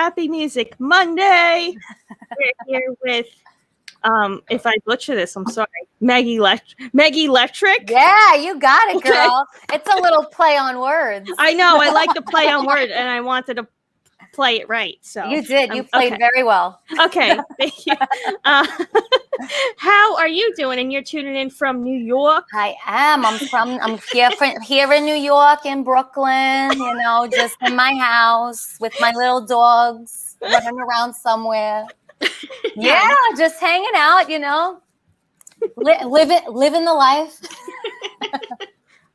Happy Music Monday. We're here with, if I butcher this, I'm sorry, Meggi Lectric. Yeah, you got it, girl. Okay. It's a little play on words. I know. I like the play on word, and I wanted to play it right. So you did. You played very well. Okay, thank you. How are you doing? And you're tuning in from New York. I am. I'm here in New York, in Brooklyn. You know, just in my house with my little dogs running around somewhere. Yeah, just hanging out. You know, living the life.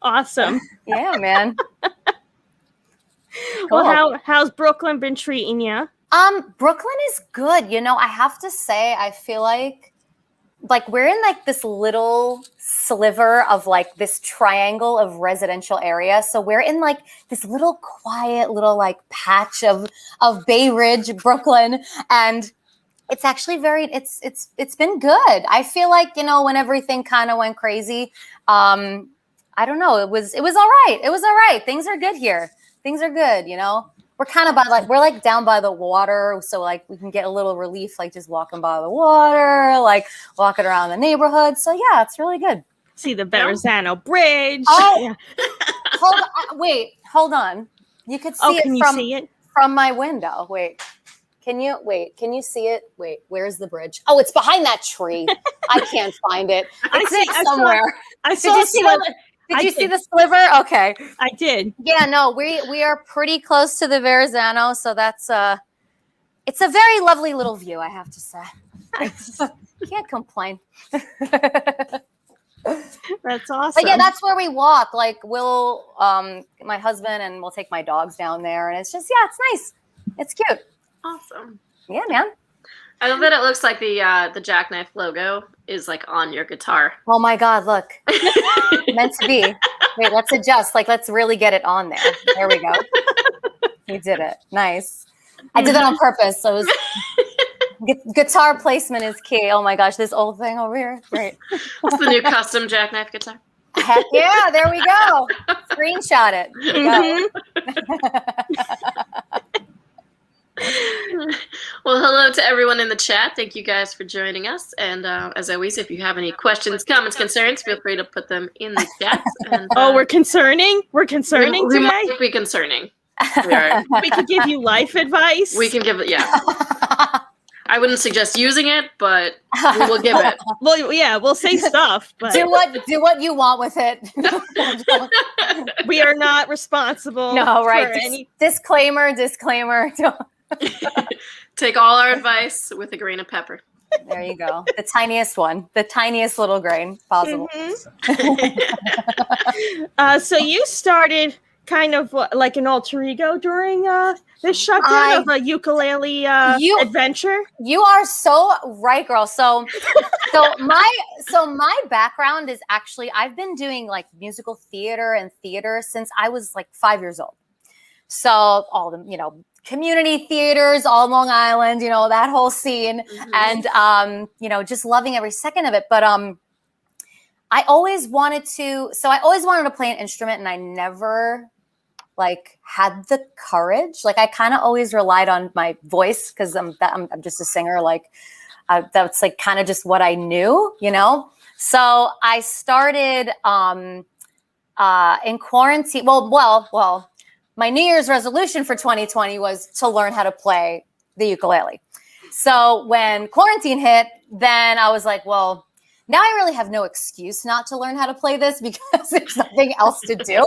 Awesome. Yeah, man. Cool. Well, how's Brooklyn been treating you? Brooklyn is good. You know, I have to say, I feel like we're in like this little sliver of like this triangle of residential area. So we're in like this little quiet little like patch of Bay Ridge, Brooklyn. And it's actually it's been good. I feel like, you know, when everything kind of went crazy, I don't know. It was all right. It was all right. Things are good here. Things are good, you know. We're kind of we're down by the water, so like we can get a little relief, like just walking by the water, like walking around the neighborhood. So yeah, it's really good. See the Verrazano Bridge. Oh, yeah. Hold on. You could see it from my window. Can you see it? Wait, where's the bridge? Oh, it's behind that tree. I can't find it. It's somewhere. Did you see the sliver? Okay. I did. Yeah, no, we are pretty close to the Verrazano, so that's it's a very lovely little view, I have to say. Can't complain. That's awesome. But yeah, that's where we walk. Like we'll my husband and we'll take my dogs down there, and it's just it's nice. It's cute. Awesome. Yeah, man. I love that it looks like the Jackknife logo is like on your guitar. Oh my God, look. Meant to be. Wait, let's adjust. Like, let's really get it on there. There we go. You did it. Nice. I did that on purpose. So it was, guitar placement is key. Oh my gosh, this old thing over here. Great. It's the new custom Jackknife guitar. Heck yeah, there we go. Screenshot it. Well, hello to everyone in the chat. Thank you guys for joining us. And as always, if you have any questions, comments, concerns, feel free to put them in the chat. And, we're concerning? We're concerning today? We might be concerning. We could give you life advice. We can give it, yeah. I wouldn't suggest using it, but we will give it. Well, yeah, we'll say stuff. But do what you want with it. We are not responsible. No, right. For any disclaimer. Take all our advice with a grain of pepper. There you go. The tiniest one. The tiniest little grain possible. Mm-hmm. So you started kind of like an alter ego during this shutdown of a ukulele adventure. You are so right, girl. So my background is actually I've been doing like musical theater since I was like 5 years old. So all the, you know, community theaters, all Long Island, you know, that whole scene. Mm-hmm. And you know, just loving every second of it. But I always wanted to play an instrument, and I never like had the courage. Like I kind of always relied on my voice because I'm just a singer. Like that's like kind of just what I knew, you know. So I started in quarantine. Well. My New Year's resolution for 2020 was to learn how to play the ukulele. So when quarantine hit, then I was like, well, now I really have no excuse not to learn how to play this because there's nothing else to do.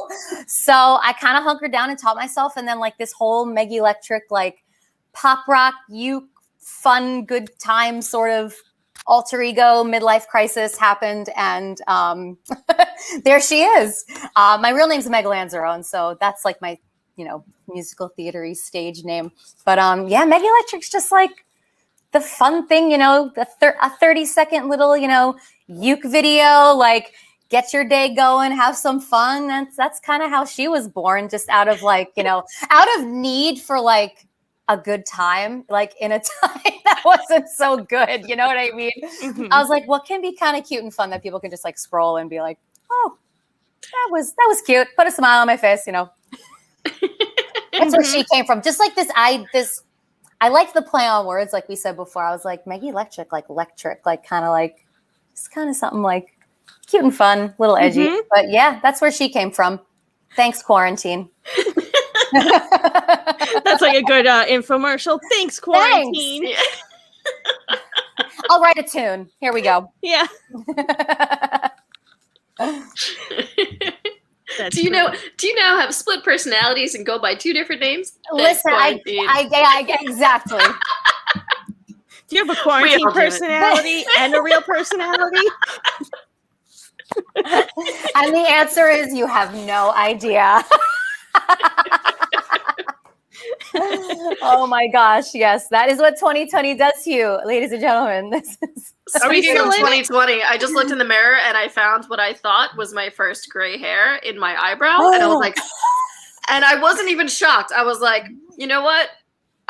So I kind of hunkered down and taught myself. And then like this whole Meggi Lectric, like pop rock, fun, good time sort of alter ego midlife crisis happened. And there she is. My real name's Meg Lanzaro. So that's like my, you know, musical theater-y stage name. But yeah, Meggi Lectric's just like the fun thing, you know, a 30-second little, you know, uke video, like get your day going, have some fun. That's kind of how she was born, just out of like, you know, out of need for like a good time, like in a time that wasn't so good. You know what I mean? Mm-hmm. I was like, what can be kind of cute and fun that people can just like scroll and be like, oh, that was cute. Put a smile on my face, you know. That's where she came from. Just like this I liked the play on words, like we said before. I was like, Meggi Lectric, like electric, like kind of like, just kind of something like cute and fun, little edgy. Mhm. But yeah, that's where she came from. Thanks, quarantine. That's like a good infomercial. Thanks, quarantine. Yeah. I'll write a tune. Here we go. Yeah. Do you now have split personalities and go by 2 different names? Thanks, Listen, quarantine. I exactly. Do you have a quarantine all do it. personality and a real personality? And the answer is you have no idea. Oh my gosh, yes. That is what 2020 does to you, ladies and gentlemen. This is Are we Speaking still of in it? 2020, I just looked in the mirror and I found what I thought was my first gray hair in my eyebrow. And I was like, and I wasn't even shocked. I was like, you know what?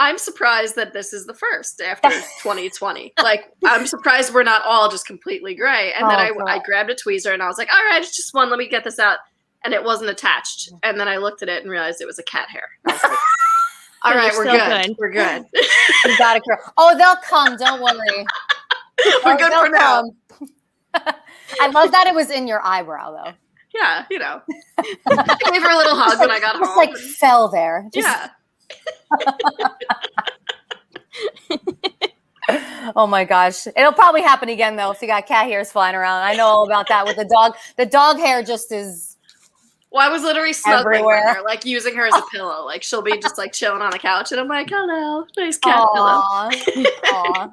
I'm surprised that this is the first after 2020. Like, I'm surprised we're not all just completely gray. And then I grabbed a tweezer and I was like, all right, it's just one. Let me get this out. And it wasn't attached. And then I looked at it and realized it was a cat hair. I was like, all right, we're good. We're good. You gotta curl. Oh, they'll come. Don't worry. We're good for now. I love that it was in your eyebrow, though. Yeah, you know. I gave her a little hug when I got Just home. like fell there. Just, Yeah. Oh my gosh. It'll probably happen again, though, if you got cat hairs flying around. I know all about that with the dog. The dog hair just is. Well, I was literally snuggling Everywhere. with her, like using her as a pillow. Like she'll be just like chilling on the couch, and I'm like, "Hello, nice cat pillow." Aw.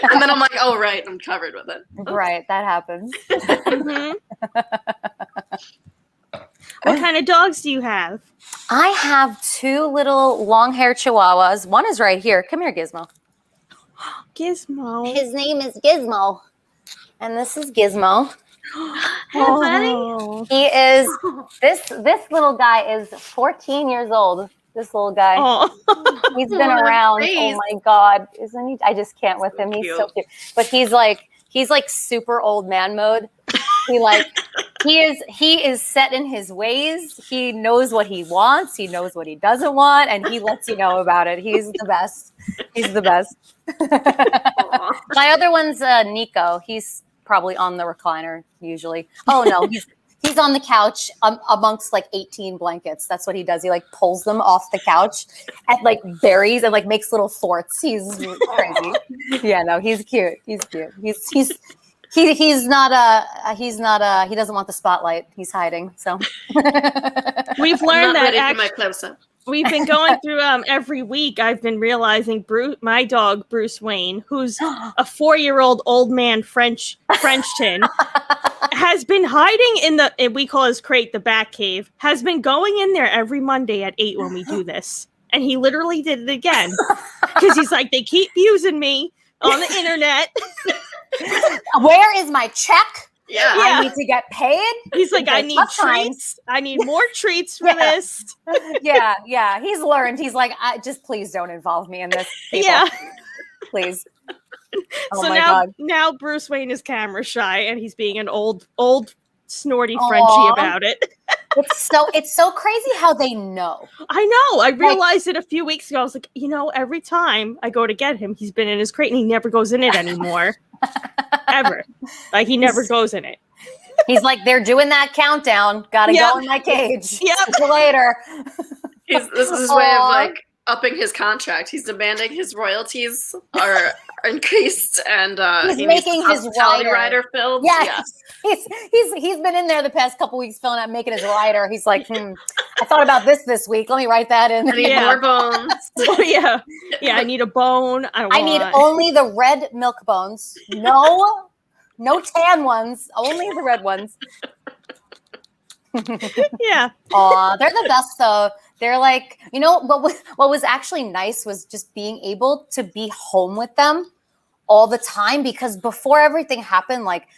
And then I'm like, "Oh right, I'm covered with it." Right, that happens. Mhm. What kind of dogs do you have? I have 2 little long-haired chihuahuas. One is right here. Come here, Gizmo. Gizmo. His name is Gizmo. And this is Gizmo. Oh. He is this little guy is 14 years old. This little guy. Oh. He's been around. Face. Oh my god. Isn't he? I just can't with him. He's so cute. But he's like super old man mode. He is set in his ways. He knows what he wants. He knows what he doesn't want, and he lets you know about it. He's the best. He's the best. My other one's Nico. He's probably on the recliner usually. Oh no, he's on the couch amongst like 18 blankets. That's what he does. He like pulls them off the couch and like buries and like makes little forts. He's crazy. Yeah, no, he's cute. He's cute. He doesn't want the spotlight. He's hiding. So We've I'm learned not that ready for my close-up. we've been going through every week. I've been realizing my dog Bruce Wayne, who's a 4-year-old old man Frenchton, has been hiding in we call his crate the Bat Cave. Has been going in there every Monday at 8 when we do this, and he literally did it again because he's like, they keep using me on the internet. where is my check? Yeah. I need to get paid. He's like, I need Tough times. treats. I need more treats for this. Yeah. He's learned. He's like, just please don't involve me in this. People. Yeah. Please. Oh So my God. now Bruce Wayne is camera shy, and he's being an old snorty Frenchie about it. It's so crazy how they know. I know. I realized it a few weeks ago. I was like, every time I go to get him, he's been in his crate, and he never goes in it anymore. Ever. Like, he never goes in it. He's like, they're doing that countdown. Gotta go in my cage. Yep. See you later. This is his way of like upping his contract. He's demanding his royalties are increased, and He's he making needs his hospitality rider filled. Yes. He's been in there the past couple weeks filling out, making his rider. He's like, I thought about this week. Let me write that in. I need more bones. Oh, yeah. I need a bone. I need only the red milk bones. No tan ones. Only the red ones. Yeah. Aw, they're the best though. They're like, what was actually nice was just being able to be home with them all the time, because before everything happened, like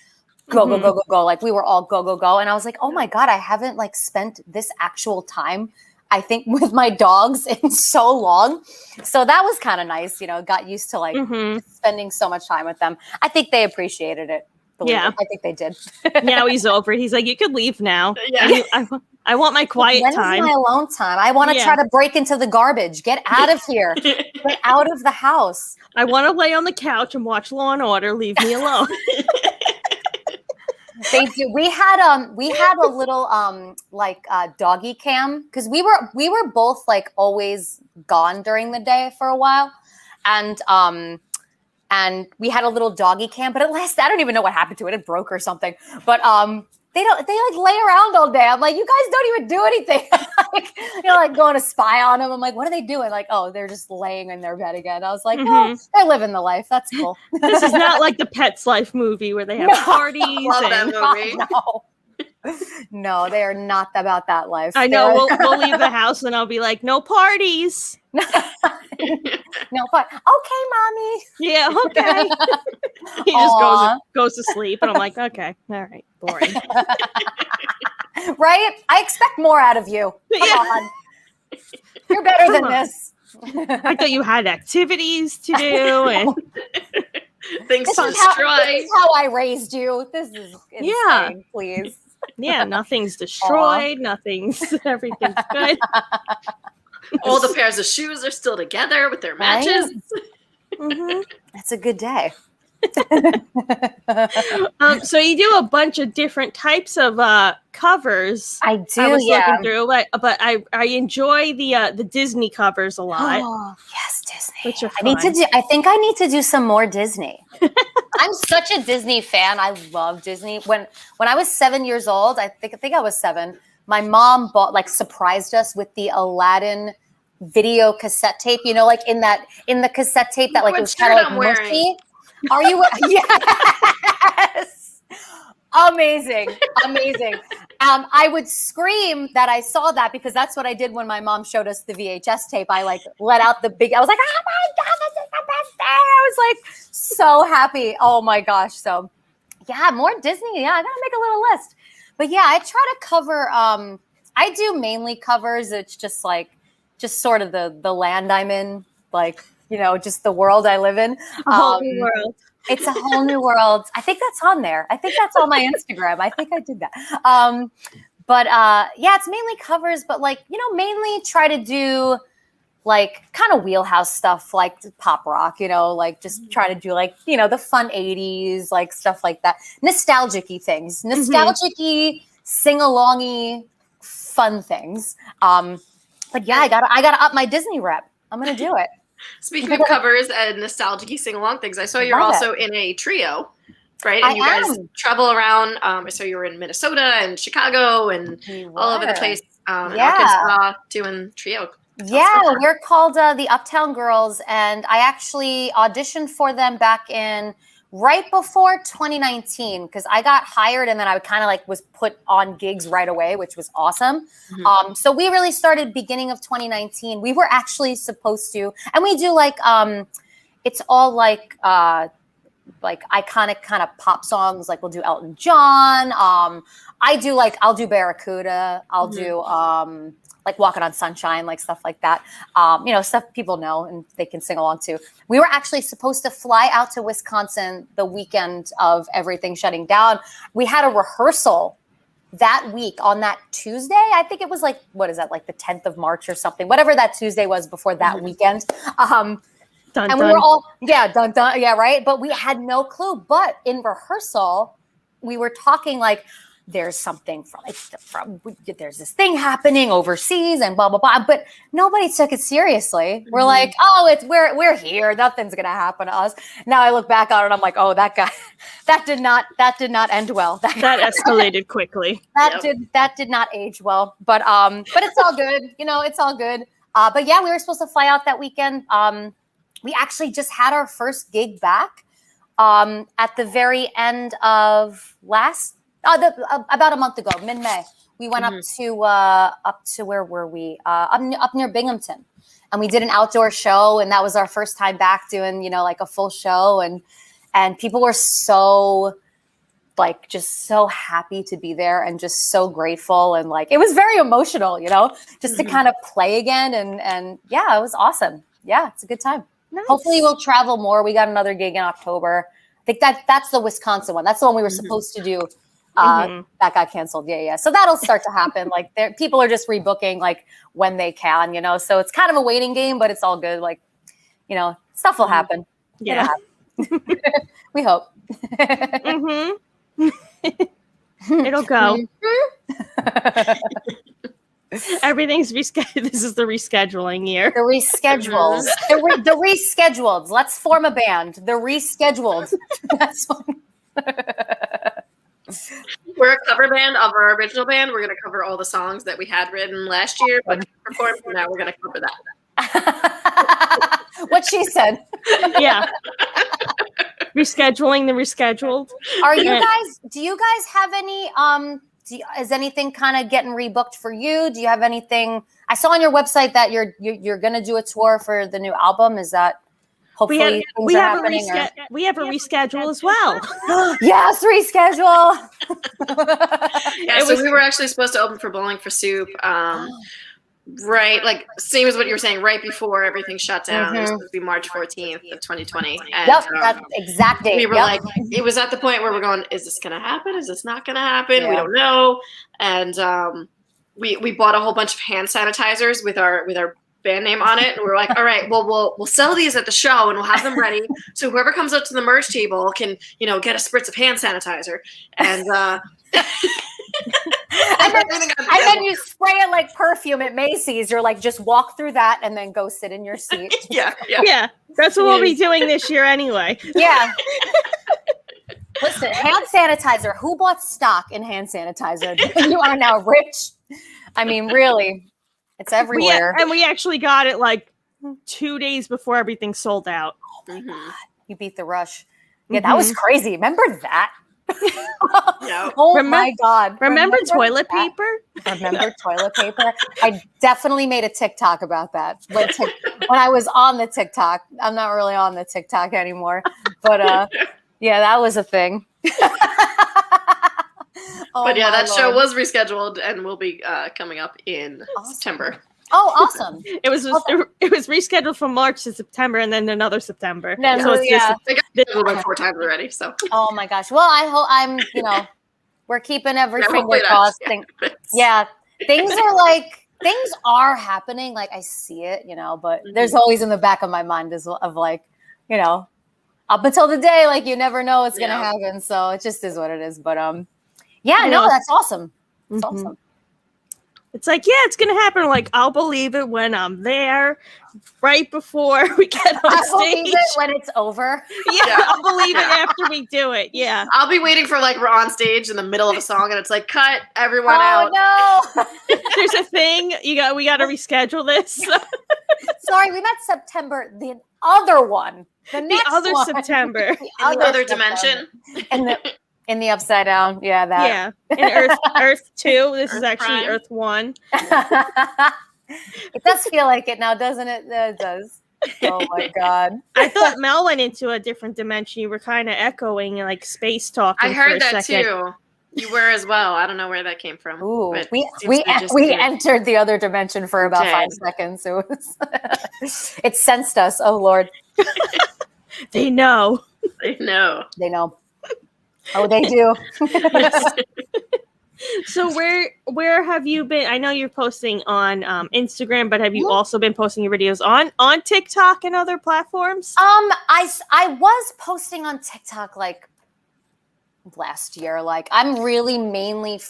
go, like we were all go. And I was like, oh my God, I haven't like spent this actual time, I think, with my dogs in so long. So that was kind of nice, got used to like spending so much time with them. I think they appreciated it. Yeah. I think they did. Now he's over it. He's like, you could leave now. Yeah. I want my quiet When time. is my alone time? I want to try to break into the garbage. Get out of here. Get out of the house. I want to lay on the couch and watch Law and Order. Leave me alone. They do. We had a little doggy cam because we were both like always gone during the day for a while, and we had a little doggy cam, but I don't even know what happened to it. It broke or something. But they like lay around all day. I'm like, you guys don't even do anything. Like going to spy on them. I'm like, what are they doing? Like, oh, they're just laying in their bed again. I was like, well, they're living the life. That's cool. This is not like the Pet's Life movie where they have parties. Love that movie. No, they are not about that life. I know. We'll leave the house and I'll be like, no parties. No, but okay, mommy. Yeah, okay. He just goes to sleep, and I'm like, okay, all right, boring. Right? I expect more out of you. Come on. You're better than this. I thought you had activities to do and things to destroy. This is how I raised you. This is insane, please. Yeah, nothing's destroyed. Everything's good. All the pairs of shoes are still together with their matches. Right? That's a good day. So you do a bunch of different types of covers. I do. I was looking through, but I enjoy the Disney covers a lot. Oh, yes, Disney. Which are fun. I think I need to do some more Disney. I'm such a Disney fan. I love Disney. When I was 7 years old, I think I was 7. My mom surprised us with the Aladdin video cassette tape. You know, like in the cassette tape that like it was kind of like mushy. Are you? Yes. Amazing. I would scream that I saw that because that's what I did when my mom showed us the VHS tape. I like let out I was like, oh my God, this is the best thing. I was like so happy. Oh my gosh. So yeah, more Disney. Yeah, I gotta make a little list. But yeah, I try to cover, I do mainly covers. It's just sort of the land I'm in, like, just the world I live in. A whole new world. It's a whole new world. I think that's on there. I think that's on my Instagram. I think I did that. Yeah, it's mainly covers, but mainly try to do like kind of wheelhouse stuff, like pop rock, like just try to do the fun 80s, like stuff like that. Nostalgic-y things, nostalgic-y, sing-along-y, fun things. But yeah, I gotta up my Disney rep. I'm gonna do it. Speaking of covers and nostalgic-y sing-along things, I saw you're also in a trio, right? And you guys travel around. I saw you were in Minnesota and Chicago and all over the place. Arkansas doing trio. Yeah, we're called the Uptown Girls, and I actually auditioned for them back in right before 2019 because I got hired and then I kind of was put on gigs right away, which was awesome. So we really started beginning of 2019. We were actually supposed to, and we do it's all like iconic kind of pop songs. Like we'll do Elton John. I'll do Barracuda. I'll do like Walking on Sunshine, like stuff like that. Stuff people know and they can sing along to. We were actually supposed to fly out to Wisconsin the weekend of everything shutting down. We had a rehearsal that week on that Tuesday. I think it was the 10th of March or something, whatever that Tuesday was before that weekend. Dun, and dun. we were all, dun, dun, yeah, right? But we had no clue. But in rehearsal, we were talking there's something there's this thing happening overseas and blah, blah, blah. But nobody took it seriously. We're like, oh, we're here. Nothing's going to happen to us. Now I look back on it and I'm like, oh, that guy, that did not end well. That escalated quickly. That did not age well, but it's all good. It's all good. But yeah, we were supposed to fly out that weekend. We actually just had our first gig back at the very end of about a month ago, mid-May. We went up to where were we? Up near Binghamton, and we did an outdoor show, and that was our first time back doing a full show, and people were so just so happy to be there and just so grateful, and it was very emotional, just to kind of play again, and yeah, it was awesome. Yeah, it's a good time. Nice. Hopefully we'll travel more. We got another gig in October. I think that's the Wisconsin one. That's the one we were supposed to do that got canceled. Yeah. So that'll start to happen. Like people are just rebooking like when they can, so it's kind of a waiting game, but it's all good. Like, stuff will happen. Yeah. It'll happen. We hope. It'll go. Everything's rescheduled. This is the rescheduling year. The reschedules. The rescheduled. Let's form a band. The rescheduled. That's fun. We're a cover band of our original band. We're going to cover all the songs that we had written last year, but performed. Now we're going to cover that. What she said. Yeah. Rescheduling the rescheduled. Do you guys have any, is anything kind of getting rebooked for you? Do you have anything? I saw on your website that you're going to do a tour for the new album. Is that hopefully we have a reschedule as well. Yes, reschedule. Yeah, so we were actually supposed to open for Bowling for Soup. Right, like same as what you were saying, right before everything shut down. It was supposed to be March 14th of 2020. And, that's exact date. We were like, it was at the point where we're going, is this going to happen? Is this not going to happen? Yeah. We don't know. And we bought a whole bunch of hand sanitizers with our band name on it, and we were like, all right, well, we'll sell these at the show and we'll have them ready. So whoever comes up to the merch table can, get a spritz of hand sanitizer. And and then you spray it like perfume at Macy's. You're like, just walk through that and then go sit in your seat. Yeah. That's what we'll be doing this year anyway. Yeah. Listen, hand sanitizer. Who bought stock in hand sanitizer? You are now rich. I mean, really, it's everywhere. We actually got it like 2 days before everything sold out. Oh my God. You beat the rush. Yeah, that was crazy. Remember that? Yeah. Oh my God. Remember toilet paper? Remember toilet paper? I definitely made a TikTok about that. When I was on the TikTok. I'm not really on the TikTok anymore. But yeah, that was a thing. But yeah, that show was rescheduled and will be coming up in September. Oh, awesome! It was rescheduled from March to September, and then another September. So it's just like 4 times already. So. Oh my gosh! Well, I hope we're keeping every finger crossed. Things are happening. Like I see it, but there's always in the back of my mind of like, up until the day, like you never know what's gonna happen. So it just is what it is. But that's awesome. It's awesome. It's like, it's going to happen. Like, I'll believe it when I'm there, right before we get on stage. I'll believe it when it's over. I'll believe it after we do it. Yeah. I'll be waiting for, like, we're on stage in the middle of a song, and it's like, cut everyone out. Oh, no. There's a thing. We got to reschedule this. Sorry, we meant September. The other one. The other one. September. The other dimension. In the upside down. Yeah, that. Yeah. In Earth 2. This is actually Prime. Earth 1. It does feel like it now, doesn't it? It does. Oh my God. I thought Mel went into a different dimension. You were kind of echoing like space talking. I heard for a that second. Too. You were as well. I don't know where that came from. Ooh, we entered the other dimension for about 5 seconds. It sensed us. Oh Lord. They know. They know. Oh, they do. So where have you been? I know you're posting on Instagram, but have you also been posting your videos on TikTok and other platforms? I was posting on TikTok like last year. Like I'm mainly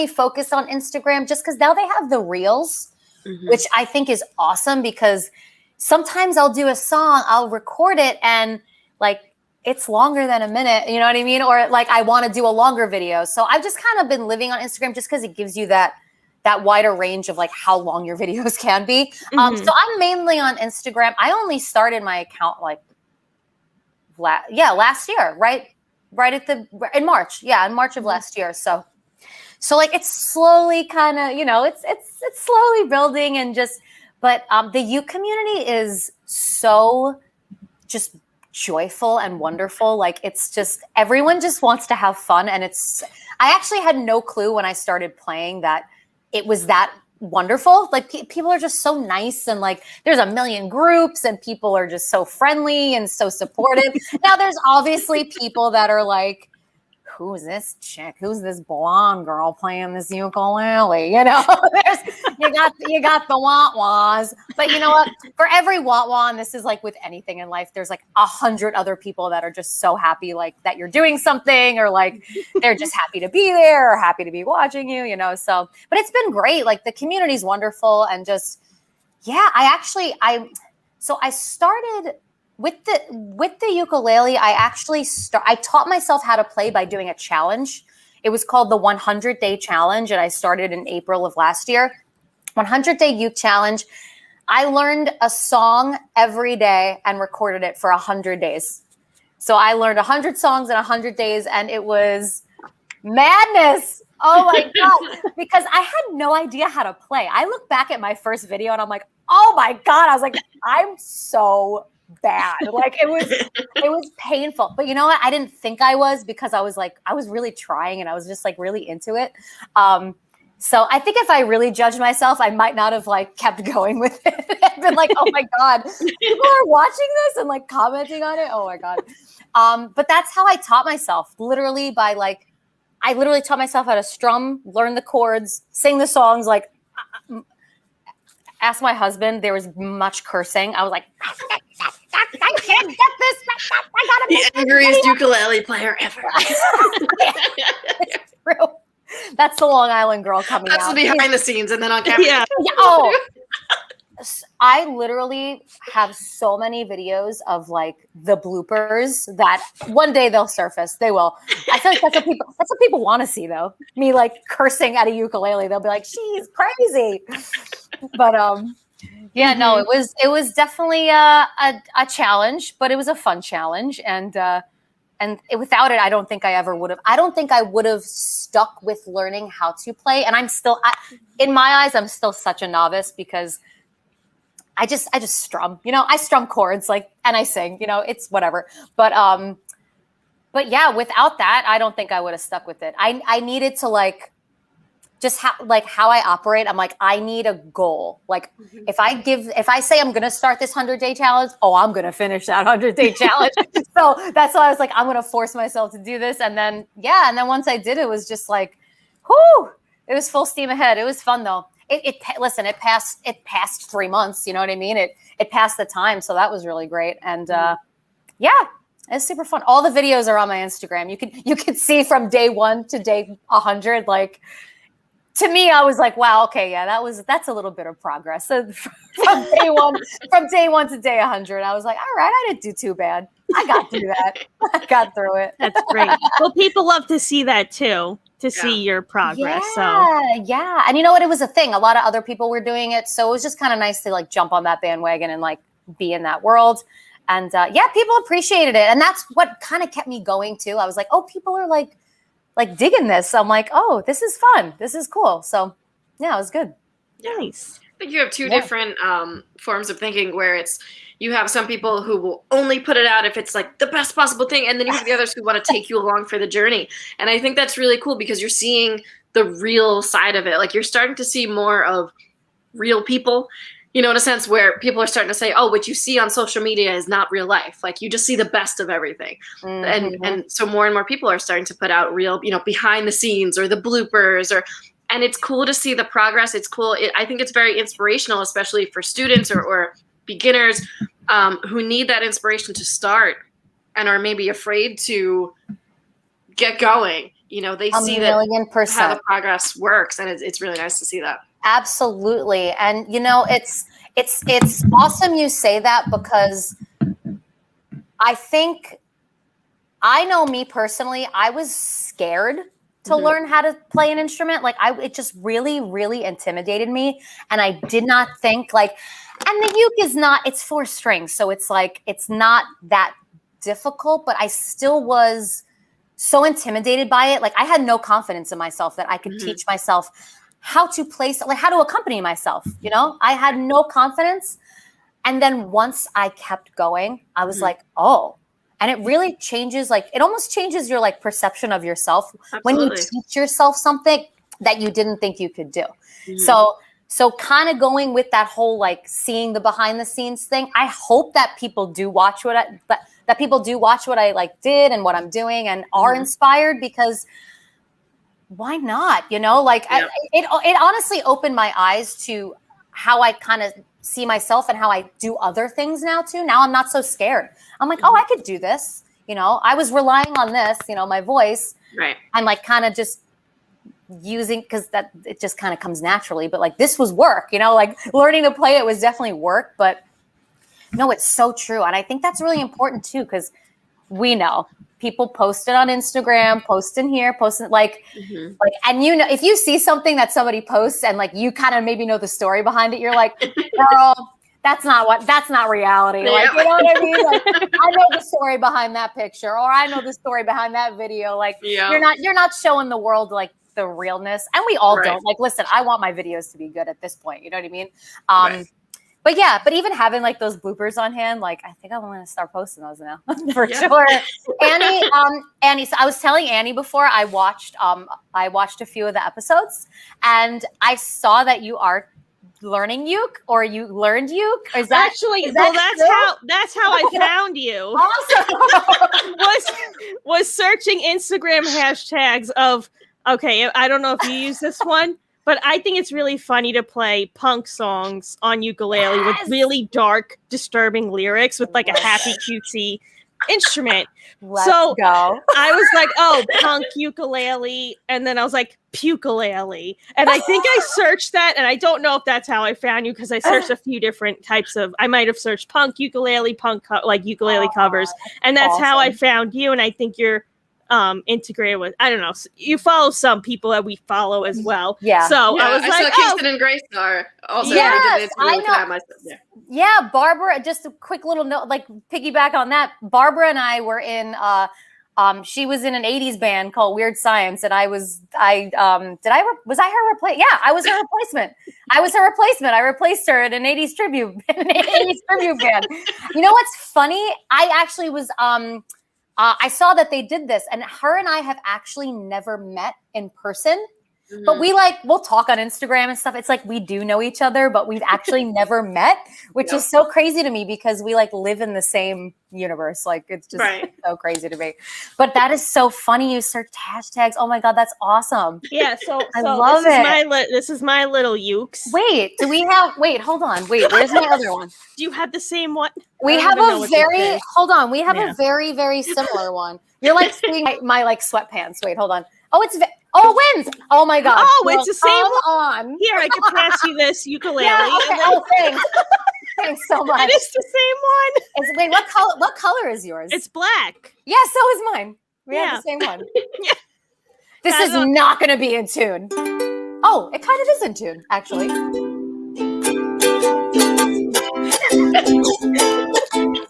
focused on Instagram just because now they have the Reels, which I think is awesome because sometimes I'll do a song, I'll record it and like it's longer than a minute, you know what I mean? Or like I want to do a longer video. So I've just kind of been living on Instagram just because it gives you that wider range of like how long your videos can be. So I'm mainly on Instagram. I only started my account like last year, right in March. Yeah, in March of last year. So like it's slowly kind of, it's slowly building and but the youth community is so just joyful and wonderful. Like it's just everyone just wants to have fun, and I actually had no clue when I started playing that it was that wonderful. Like people are just so nice, and like there's a million groups and people are just so friendly and so supportive. Now there's obviously people that are like, who's this chick? Who's this blonde girl playing this ukulele? You know, you got the wah-wahs. But you know what? For every wah-wah, and this is like with anything in life, there's like 100 other people that are just so happy like that you're doing something, or like they're just happy to be there or happy to be watching you, you know. So, but it's been great. Like the community's wonderful, and just I started with the ukulele. I taught myself how to play by doing a challenge. It was called the 100-day challenge, and I started in April of last year. 100-day uke challenge. I learned a song every day and recorded it for 100 days. So I learned 100 songs in 100 days, and it was madness. Oh my God. Because I had no idea how to play. I look back at my first video and I'm like, oh my God. I was like, I'm so bad. Like it was painful. But you know what? I didn't think I was, because I was really trying, and I was just like really into it. So I think if I really judged myself, I might not have like kept going with it. I've been like, oh my God, people are watching this and like commenting on it. Oh my God. But that's how I taught myself, literally by like, I literally taught myself how to strum, learn the chords, sing the songs. Like, ask my husband, there was much cursing. I was like, I can't get this. I gotta be the angriest ukulele player ever. It's true. That's the Long Island girl coming out. That's the behind the scenes, and then on camera. Yeah. Oh, I literally have so many videos of like the bloopers that one day they'll surface. They will. I feel like that's what people want to see, though. Me like cursing at a ukulele. They'll be like, "She's crazy." But yeah, no, it was definitely a challenge, but it was a fun challenge, and without it, I don't think I would have stuck with learning how to play. And I'm still, in my eyes, I'm still such a novice, because I just strum, you know, I strum chords, like, and I sing, you know, it's whatever. But yeah, without that, I don't think I would have stuck with it. I needed to like, just how I operate. I'm like, I need a goal. Like if I say I'm going to start this 100-day challenge, I'm going to finish that 100-day challenge. So that's why I was like, I'm going to force myself to do this. And then, once I did, it was just like, whoo, it was full steam ahead. It was fun though. It passed 3 months. You know what I mean? It passed the time. So that was really great. And it's super fun. All the videos are on my Instagram. You could see from day 1 to day 100, like, to me, I was like, wow, okay, yeah, that's a little bit of progress. So from day one to day 100, I was like, all right, I didn't do too bad. I got through that. I got through it. That's great. Well, people love to see that too, to see your progress. Yeah. And you know what? It was a thing. A lot of other people were doing it. So it was just kind of nice to like jump on that bandwagon and like be in that world. And people appreciated it. And that's what kind of kept me going too. I was like, oh, people are like digging this. I'm like, oh, this is fun. This is cool. So yeah, it was good. Nice. I think you have two different forms of thinking, where you have some people who will only put it out if it's like the best possible thing, and then you have the others who want to take you along for the journey. And I think that's really cool, because you're seeing the real side of it. Like, you're starting to see more of real people, you know, in a sense where people are starting to say, oh, what you see on social media is not real life. Like, you just see the best of everything. Mm-hmm. And so more and more people are starting to put out real, you know, behind the scenes or the bloopers, and it's cool to see the progress. It's cool. I think it's very inspirational, especially for students or beginners who need that inspiration to start and are maybe afraid to get going. You know, they see that how the progress works, and it's really nice to see that. Absolutely. And you know, it's awesome you say that, because I know me personally, I was scared to learn how to play an instrument. Like it just really, really intimidated me. And I did not think and the uke it's 4 strings. So it's like, it's not that difficult, but I still was so intimidated by it. Like I had no confidence in myself that I could teach myself how to play, like how to accompany myself. You know, I had no confidence. And then once I kept going, I was like, oh, and it really changes, like it almost changes your like perception of yourself. Absolutely. When you teach yourself something that you didn't think you could do. So So kind of going with that whole like seeing the behind the scenes thing. I hope that people do watch that people do watch what I like did and what I'm doing and are inspired, because why not? You know, like it honestly opened my eyes to how I kind of see myself and how I do other things now too. Now I'm not so scared. I'm like, oh, I could do this. You know, I was relying on this, you know, my voice, right, and like kind of just using, because that it just kind of comes naturally. But like this was work, you know, like learning to play it was definitely work. But no, it's so true, and I think that's really important too, because we know people post it on Instagram, post in here, post it like, and you know, if you see something that somebody posts and like you kind of maybe know the story behind it, you're like, girl, that's not reality. Yeah. Like, you know what I mean? Like, I know the story behind that picture, or I know the story behind that video. Like, you're not showing the world like the realness, and we all don't. Like, listen, I want my videos to be good at this point. You know what I mean? But yeah, but even having like those bloopers on hand, like I think I'm going to start posting those now for sure. Annie, so I was telling Annie before I watched a few of the episodes, and I saw that you are learning uke, or you learned uke. Is that actually? Is that that's how I found you. Awesome. was searching Instagram hashtags of, okay, I don't know if you use this one, but I think it's really funny to play punk songs on ukulele with really dark, disturbing lyrics with like a happy, cutesy instrument. Let's go. I was like, oh, punk ukulele. And then I was like, pukulele. And I think I searched that. And I don't know if that's how I found you, because I searched a few different types of, I might have searched punk ukulele, like ukulele covers. And that's how I found you. And I think you're integrated with, I don't know, you follow some people that we follow as well. Yeah. So I was I like, saw Kingston and Grace are also. Yes, I know. Yeah. Barbara, just a quick little note, like piggyback on that. Barbara and I were in she was in an 80s band called Weird Science, and was I her replacement? Yeah, I was her replacement. I replaced her in an 80s tribute band. You know what's funny? I actually was I saw that they did this, and her and I have actually never met in person. But we'll talk on Instagram and stuff. It's like we do know each other, but we've actually never met, which is so crazy to me, because we like live in the same universe. Like it's just so crazy to me. But that is so funny. You searched hashtags. Oh my God, that's awesome. Yeah, so I love it. This is my little ukes. Wait, hold on. Wait, where's my other one? Do you have the same one? We have a very, hold on. We have a very, very similar one. You're like seeing my like sweatpants. Wait, hold on. Oh, it wins. Oh my God. Oh, it's the same one. On. Here, I can pass you this ukulele. Yeah, okay. Oh, thanks. Thanks so much. It is the same one. Wait, what color is yours? It's black. Yeah, so is mine. We have the same one. This is not going to be in tune. Oh, it kind of is in tune, actually.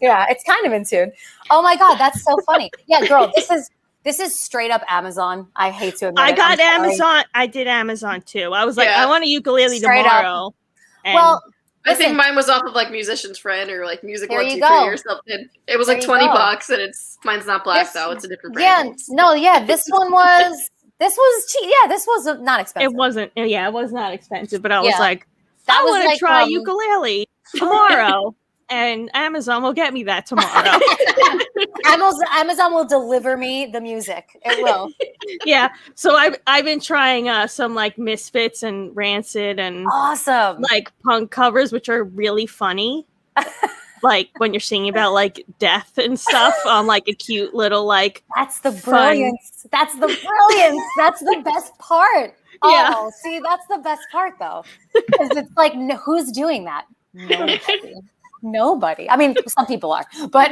Yeah, it's kind of in tune. Oh my God, that's so funny. Yeah, girl, this is straight up Amazon. I hate to admit I it. got Amazon. I did Amazon too. I was like, I want a ukulele tomorrow. Well, I think mine was off of like Musician's Friend or like Music 123 or something. It was like $20, and mine's not black though. It's a different brand. This one was. This was cheap. Yeah, this was not expensive. It wasn't. Yeah, it was not expensive. But I was like, I want to try ukulele tomorrow. And Amazon will get me that tomorrow. Amazon will deliver me the music. It will. Yeah. So I've been trying some like Misfits and Rancid and awesome like punk covers, which are really funny. Like when you're singing about like death and stuff on like a cute little like. That's the brilliance. That's the brilliance. That's the best part. Oh, see, that's the best part though, because it's like, who's doing that? Nobody. I mean, some people are, but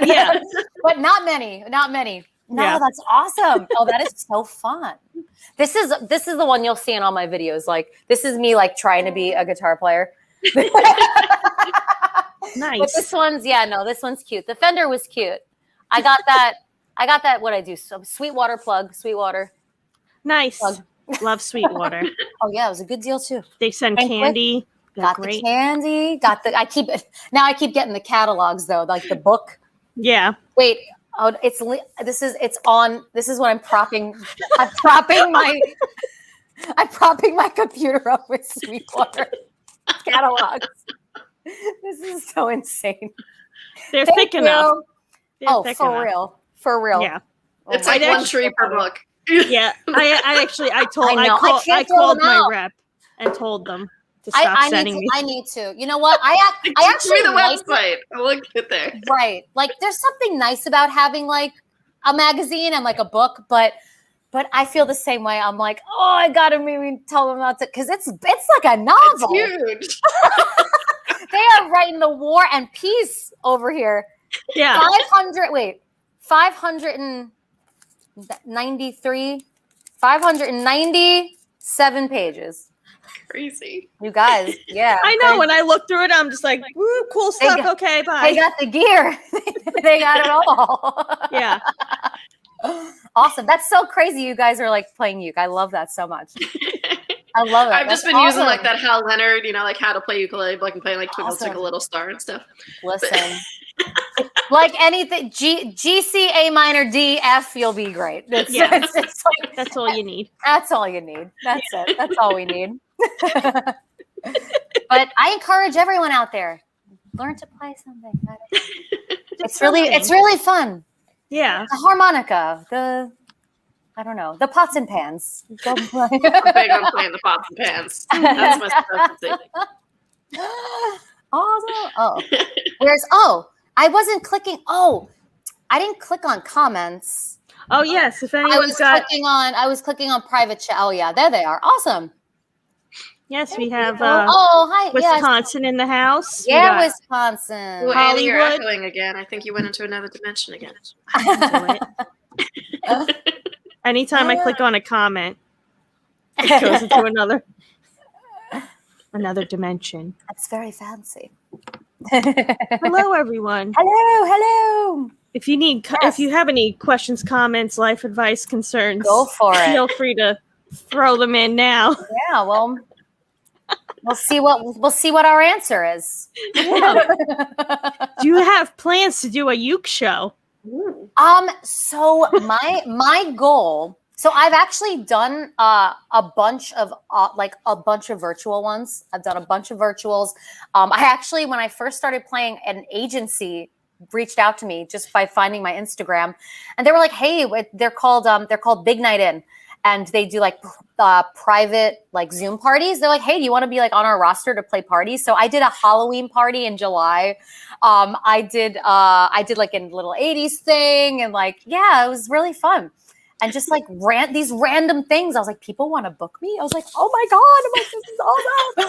but not many. No, that's awesome. Oh, that is so fun. This is the one you'll see in all my videos. Like this is me like trying to be a guitar player. Nice. But this one's cute. The Fender was cute. I got that. What I do? So Sweetwater plug. Sweetwater. Nice. Plug. Love Sweetwater. Oh yeah, it was a good deal too. They send candy. Got the candy. I keep getting the catalogs though, like the book. Yeah. Wait. Oh, this is what I'm propping. I'm propping my computer up with Sweetwater. catalogs. This is so insane. They're Thank thick you. enough. They're thick For enough. real. For real. Yeah. Oh It's my like I'd one actually- tree per book. Yeah. I know. I can't throw called them my out. rep and told them to stop sending me. I need to. You know what? I Give actually me the like it. website. I'll look at there. Right. Like there's something nice about having like a magazine and like a book, but I feel the same way. I'm like, oh, I gotta maybe tell them not to, because it's like a novel. It's huge. They are writing the War and Peace over here. Yeah. 597 pages. Crazy. You guys, yeah. I know. When I look through it, I'm just like, woo, cool stuff. got- Okay, They bye. got the gear. They got it all. Yeah. Awesome. That's so crazy. You guys are like playing uke. I love that so much. I love it. I've just That's been using awesome. like that Hal Leonard, like how to play ukulele, like and playing like Twinkle Awesome. Twinkle Little Star and stuff. Listen, like anything, G, C, A minor, D, F, you'll be great. It's like, That's all you need. that's all you need. That's it. That's all we need. But I encourage everyone out there, learn to play something. It's really fun. Yeah. The harmonica, I don't know, the pots and pans. Go play. I'm big on playing the pots and pans. That's my specialty. Awesome. I wasn't clicking. I didn't click on comments. Oh yes. If I anyone's was got, clicking on private chat. Oh yeah, there they are. Awesome. yes, we have Hi. Wisconsin in the house. We Yeah, got- Wisconsin. Well, Annie, you're Hollywood. echoing again. I think you went into another dimension again. Anytime I click on a comment, it goes into another dimension. That's very fancy. Hello, everyone. Hello. If you need, if you have any questions, comments, life advice, concerns, Go for it. feel free to throw them in now. Yeah, well, we'll see what our answer is. Do you have plans to do a uke show? So my goal. So I've actually done a bunch of virtual ones. I've done a bunch of virtuals. I actually, when I first started playing, an agency reached out to me just by finding my Instagram, and they were like, "Hey, they're called Big Night In." And they do like private like Zoom parties. They're like, hey, do you want to be like on our roster to play parties? So I did a Halloween party in July. I did like a little 80s thing, and like, yeah, it was really fun. And just like these random things. I was like, people want to book me? I was like, oh my God, I'm like, this is awesome.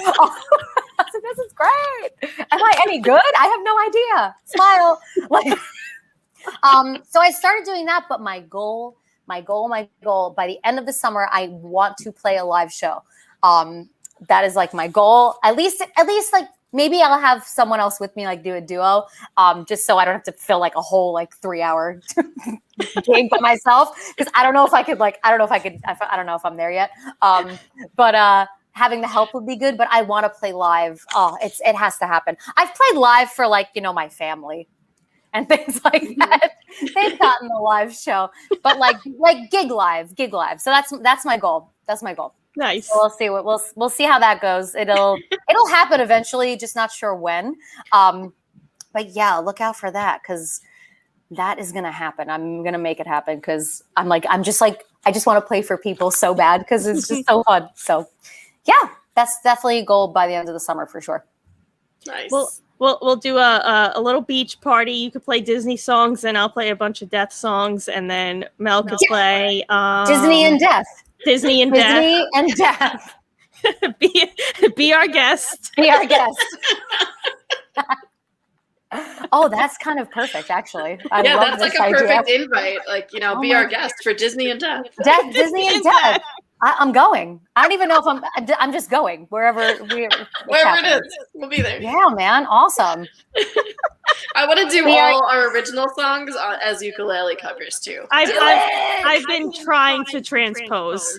I was like, this is great. Am I any good? I have no idea. Smile. Like, so I started doing that, but my goal by the end of the summer, I want to play a live show. That is like my goal. At least like maybe I'll have someone else with me, like do a duo, just so I don't have to fill like a whole like 3-hour gig by myself. Because I don't know if I don't know if I'm there yet. But having the help would be good. But I want to play live. It has to happen. I've played live for like, my family and things like that. They've gotten the live show, but like gig live. So that's my goal. Nice. So we'll see how that goes. It'll happen eventually, just not sure when. But yeah, look out for that, because that is gonna happen. I'm gonna make it happen, because I just want to play for people so bad, because it's just so fun. So yeah, that's definitely a goal by the end of the summer for sure. Nice. We'll do a little beach party. You could play Disney songs, and I'll play a bunch of death songs, and then Mel could play Disney and death. Disney and death. Be our guest. Be our guest. Oh, that's kind of perfect, actually. I love that's like this a idea. perfect invite. Like, be our guest for Disney and Death. Disney and death. I'm going. I don't even know if I'm just going wherever Wherever it is, we'll be there. Yeah, man. Awesome. I want to do all our original songs as ukulele covers too. I've been trying to transpose.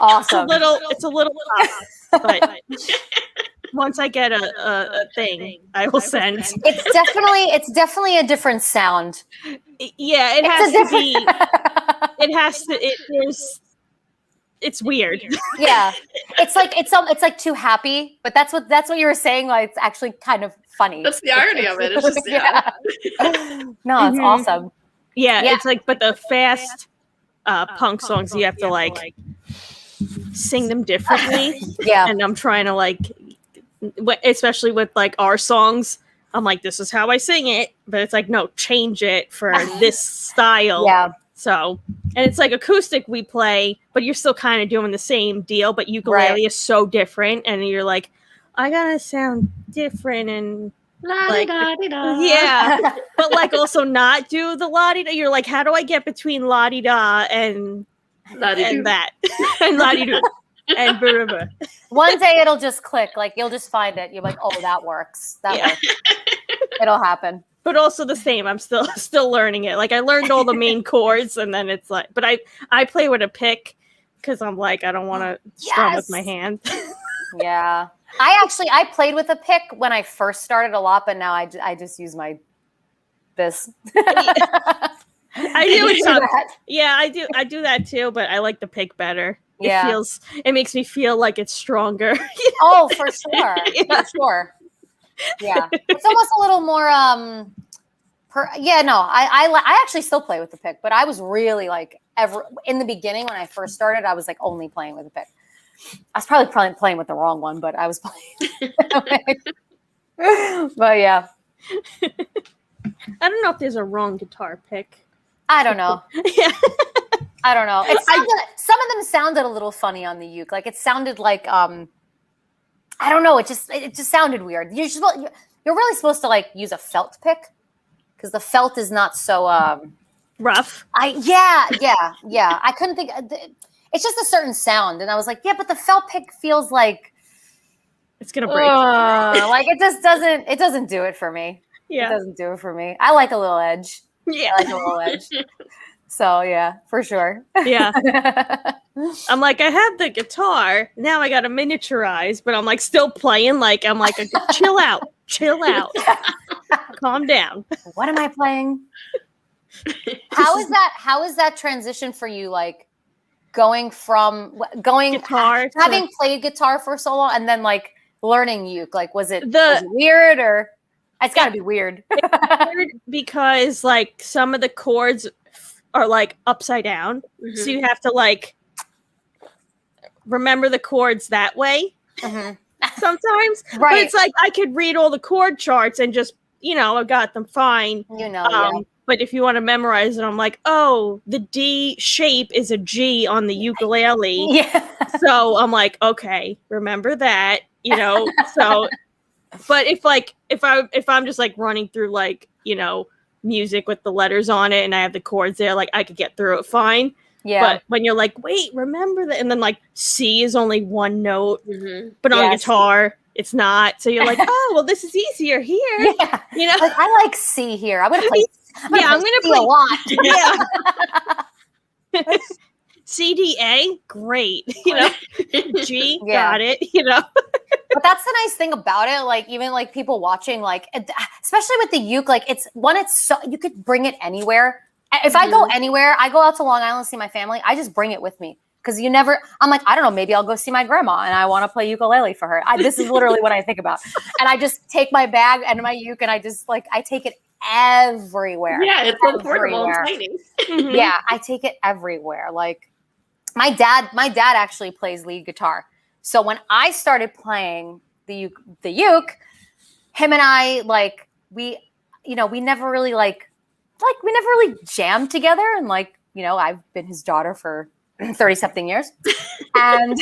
Awesome. It's a little tough, but once I get a thing, I will send. It's definitely a different sound. Yeah, it has to be. It has to. There's it's weird. Yeah, it's like too happy, but that's what you were saying. Like it's actually kind of funny. That's the irony of it. It's just yeah. No, it's awesome. Yeah, it's like, but the fast punk songs, you have to like sing them differently. Yeah, and I'm trying to like, especially with like our songs, I'm like, this is how I sing it, but it's like, no, change it for this style. Yeah. So, and it's like acoustic we play, but you're still kind of doing the same deal, but ukulele is so different, and you're like, I gotta sound different and like, yeah, but like also not do the la-di-da. You're like, how do I get between la-di-da and that and la-di-do and blah. One day it'll just click. Like you'll just find it. You're like, oh, that works. That works. It'll happen. But also the same. I'm still learning it. Like I learned all the main chords, and then it's like, but I play with a pick because I'm like, I don't want to strum with my hand. Yeah. I played with a pick when I first started a lot, but now I just use this. I do it. Yeah, I do that too, but I like the pick better. Yeah. It makes me feel like it's stronger. Oh, for sure. For sure. Yeah. It's almost a little more I actually still play with the pick, but I was really like in the beginning when I first started, I was like only playing with the pick. I was probably playing with the wrong one, but I was playing. But yeah. I don't know if there's a wrong guitar pick. I don't know. Yeah. I don't know. Some of them sounded a little funny on the uke. Like it sounded like I don't know. It just sounded weird. You're really supposed to like use a felt pick because the felt is not so rough. Yeah. I couldn't think. It's just a certain sound, and I was like, yeah, but the felt pick feels like it's gonna break. Like it just doesn't. It doesn't do it for me. Yeah, it doesn't do it for me. I like a little edge. Yeah, I like a little edge. So yeah, for sure. Yeah. I'm like, I have the guitar. Now I got to miniaturize, but I'm like still playing. Like I'm like, chill out. Calm down. What am I playing? How is that transition for you? Like going guitar having played guitar for so long and then like learning uke. Like was it weird or it's got to be weird? It's weird because like some of the chords are like upside down, so you have to like remember the chords that way sometimes. Right. But it's like I could read all the chord charts and just I got them fine. But if you want to memorize it, I'm like, oh, the D shape is a G on the ukulele. Yeah. So I'm like, okay, remember that. So. But if I'm just like running through like music with the letters on it and I have the chords there, like I could get through it fine. Yeah. But when you're like, wait, remember that, and then like C is only one note, but on guitar it's not. So you're like, oh, well, this is easier here. Yeah. Like I like C here. I'm gonna play. I'm gonna play a lot. Yeah. CDA, great. G, got it. But that's the nice thing about it. Like even like people watching, like especially with the uke, like it's so you could bring it anywhere. If I go anywhere, I go out to Long Island to see my family. I just bring it with me because I'm like, I don't know, maybe I'll go see my grandma and I want to play ukulele for her. This is literally what I think about. And I just take my bag and my uke and I just like I take it everywhere. Yeah, it's so portable and tiny. Yeah, I take it everywhere. Like my dad actually plays lead guitar. So when I started playing the uke, him and I like we never really we never really jammed together, and like I've been his daughter for 30 something years, and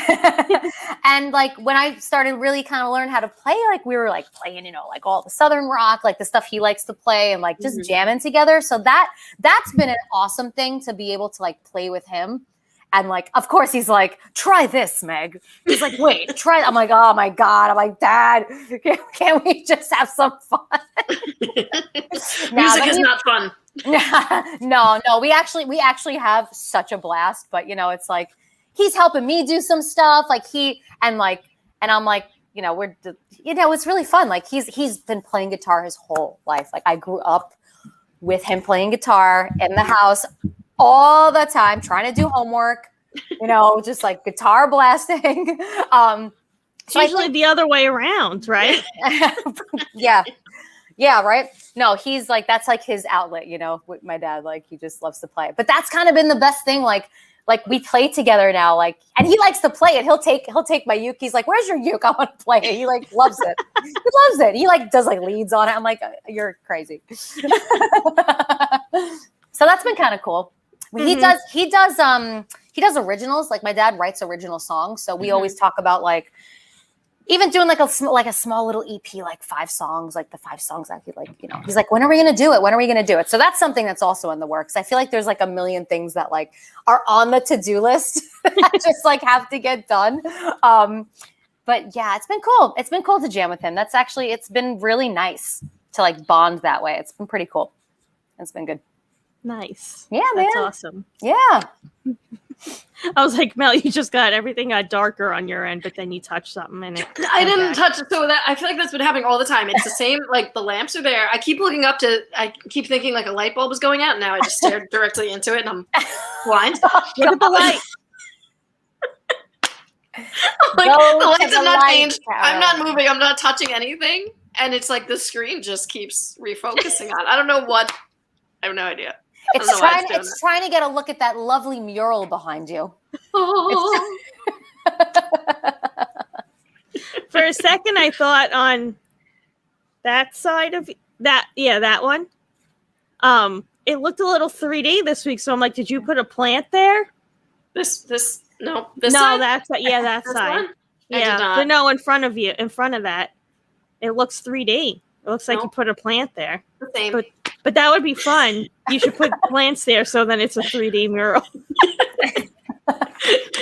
and like when I started really kind of learn how to play, like we were like playing like all the Southern rock, like the stuff he likes to play, and like just jamming together. So that's been an awesome thing to be able to like play with him. And like, of course, he's like, try this, Meg. He's like, wait, try. I'm like, oh my God. I'm like, Dad, can't we just have some fun? Music is not fun. No. We actually have such a blast. But it's like he's helping me do some stuff. Like and I'm like, it's really fun. Like he's been playing guitar his whole life. Like I grew up with him playing guitar in the house all the time, trying to do homework, just like guitar blasting. It's usually the other way around, right? Yeah. Yeah, right? No, he's like, that's like his outlet, with my dad. Like, he just loves to play. But that's kind of been the best thing. Like we play together now, like, and he likes to play it. He'll take my uke. He's like, "Where's your uke? I want to play it." He like loves it. He loves it. He like does like leads on it. I'm like, "You're crazy." So that's been kind of cool. He does originals. Like, my dad writes original songs. So we always talk about like even doing like a small little EP, like 5 songs, like the 5 songs that he like, he's like, "When are we going to do it? When are we going to do it?" So that's something that's also in the works. I feel like there's like a million things that like are on the to-do list that just like have to get done. But yeah, it's been cool. It's been cool to jam with him. It's been really nice to like bond that way. It's been pretty cool. It's been good. Nice. Yeah, man. That's awesome. Yeah. I was like, Mel, you just got everything got darker on your end, but then you touched something and I didn't touch it. So that I feel like that's been happening all the time. It's the same, like the lamps are there. I keep looking up I keep thinking like a light bulb is going out. And now I just stared directly into it and I'm blind. Look at the light. Like, the lights have not changed. I'm not moving. I'm not touching anything. And it's like the screen just keeps refocusing on. I don't know what. I have no idea. It's trying to get a look at that lovely mural behind you. Oh. For a second, I thought on that side of that, that one. It looked a little 3D this week, so I'm like, did you put a plant there? This side? No, that This side. one? Yeah, but no, in front of that, it looks 3D. It looks like you put a plant there. The same. But that would be fun. You should put plants there so then it's a 3D mural.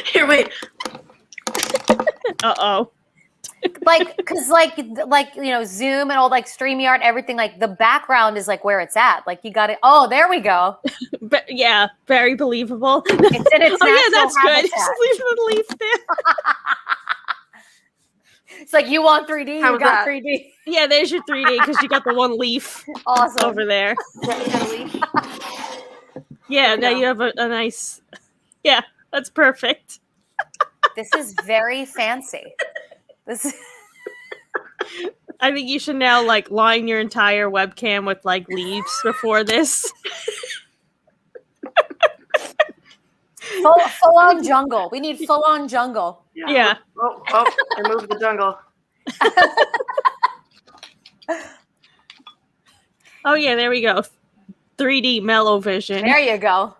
Here, wait. Uh-oh. Because Zoom and all like StreamYard, everything, like the background is like where it's at. Like, you got it. Oh, there we go. But yeah, very believable. It's in its that's habitat. good. Just leave the leaf there. It's like, you want 3D, you got 3D. Yeah, there's your 3D because you got the one leaf over there. Yeah, you got a leaf. Yeah, now you have a nice. Yeah, that's perfect. This is very fancy. I think you should now like line your entire webcam with like leaves before this. Full on jungle. We need full on jungle. Yeah. Oh, remove the jungle. Oh yeah, there we go. 3D mellow vision. There you go.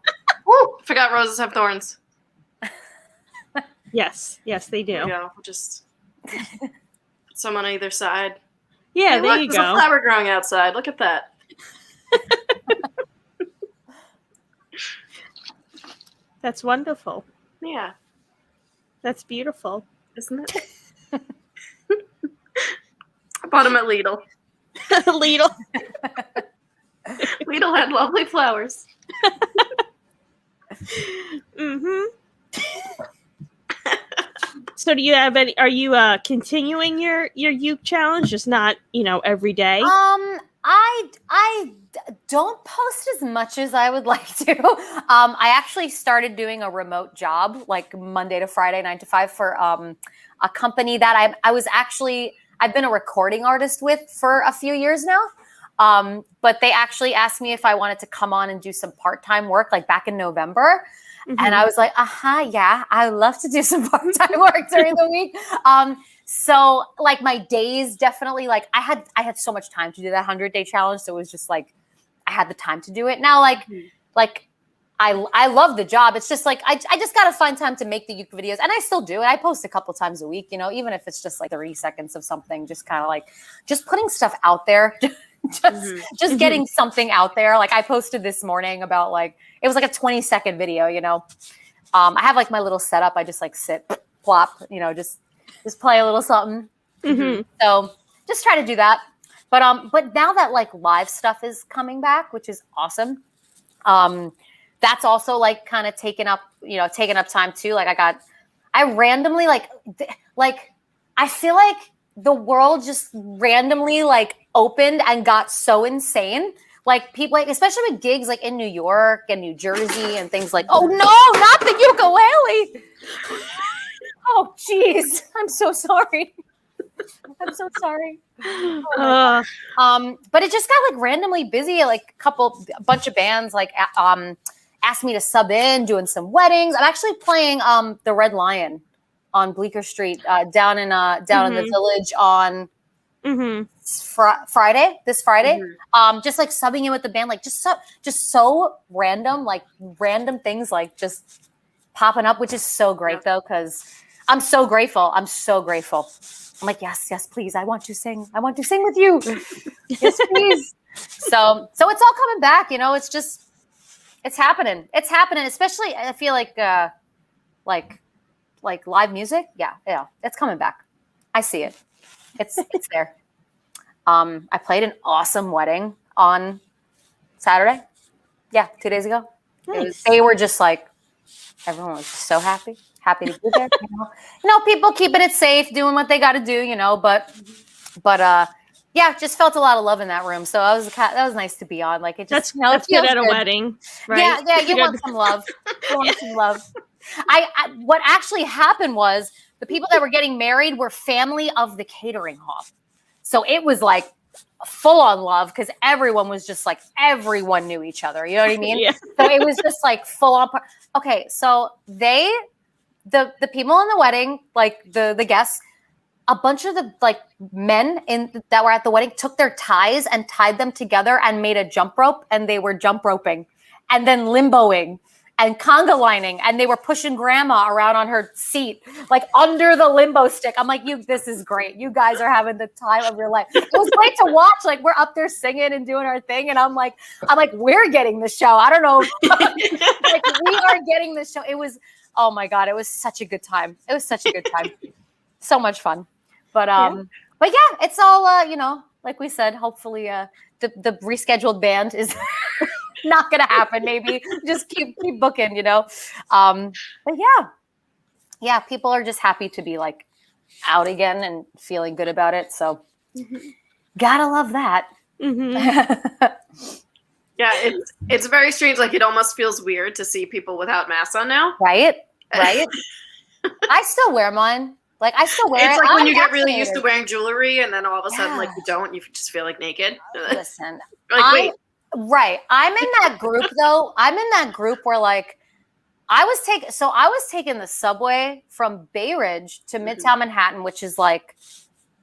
Woo! Forgot roses have thorns. Yes, they do. Yeah, just some on either side. Yeah, hey, there you there's go. a flower growing outside. Look at that. That's wonderful. Yeah. That's beautiful. Isn't it? I bought them at Lidl. Lidl. Lidl had lovely flowers. Mm-hmm. So do you have any, are you continuing your uke challenge? Just not, every day? I don't post as much as I would like to. I actually started doing a remote job, like Monday to Friday, 9 to 5 for a company that I've been a recording artist with for a few years now. But they actually asked me if I wanted to come on and do some part-time work, like back in November. Mm-hmm. And I was like, yeah, I would love to do some part-time work during the week. So like my days definitely, like I had so much time to do that 100-day challenge. So it was just like, I had the time to do it. Now, like I love the job. It's just like, I just got to find time to make the uke videos, and I still do it. I post a couple times a week, even if it's just like 30 seconds of something, just kind of like just putting stuff out there. Just getting something out there. Like I posted this morning about it was like a 20-second video, I have like my little setup. I just like sit, plop, just play a little something. Mm-hmm. So just try to do that. But now that like live stuff is coming back, which is awesome. That's also like kind of taken up time too. Like I randomly like I feel like the world just randomly like opened and got so insane like people, like especially with gigs like in New York and New Jersey and things like, oh no, not the ukulele. Oh geez, I'm so sorry. I'm so sorry. Oh but it just got like randomly busy. Like a bunch of bands like asked me to sub in, doing some weddings. I'm actually playing the Red Lion on Bleecker Street down in the Village on Friday. This Friday, just like subbing in with the band, like just so random, like random things like just popping up, which is so great though, because I'm so grateful. I'm I'm like, yes, please. I want to sing with you. Yes, please. So it's all coming back, you know, it's happening. It's happening. Especially I feel like live music. Yeah. It's coming back. I see it. It's there. I played an awesome wedding on Saturday. Yeah. 2 days ago. Nice. They were just like, everyone was so happy to be there. You know, people keeping it safe, doing what they got to do, you know, but yeah, just felt a lot of love in that room. So that was nice to be on. Like it just, that's good at a wedding, right? Yeah, you want some love. You want some love. I what actually happened was the people that were getting married were family of the catering hall. So it was like full on love because everyone was just like, everyone knew each other. You know what I mean? Yeah. So it was just like full on. Okay, so the people in the wedding, like the guests, a bunch of the like men that were at the wedding took their ties and tied them together and made a jump rope, and they were jump roping and then limboing and conga lining, and they were pushing grandma around on her seat, like under the limbo stick. I'm like, this is great. You guys are having the time of your life. It was great to watch. Like we're up there singing and doing our thing. And I'm like, we're getting the show. I don't know. Like we are getting the show. It was, oh my God, it was such a good time. It was such a good time. So much fun. But yeah, it's all, you know, like we said, hopefully the rescheduled band is not going to happen. Maybe just keep booking, you know? But yeah, people are just happy to be like out again and feeling good about it. So gotta love that. Yeah, it's very strange. Like it almost feels weird to see people without masks on now. Right. I still wear mine. Like I still wear it. It's like when you get really used to wearing jewelry and then all of a sudden like you don't, you just feel like naked. Listen, like, wait. Right. I'm in that group though. I'm in that group where like I was taking the subway from Bay Ridge to Midtown Manhattan, which is like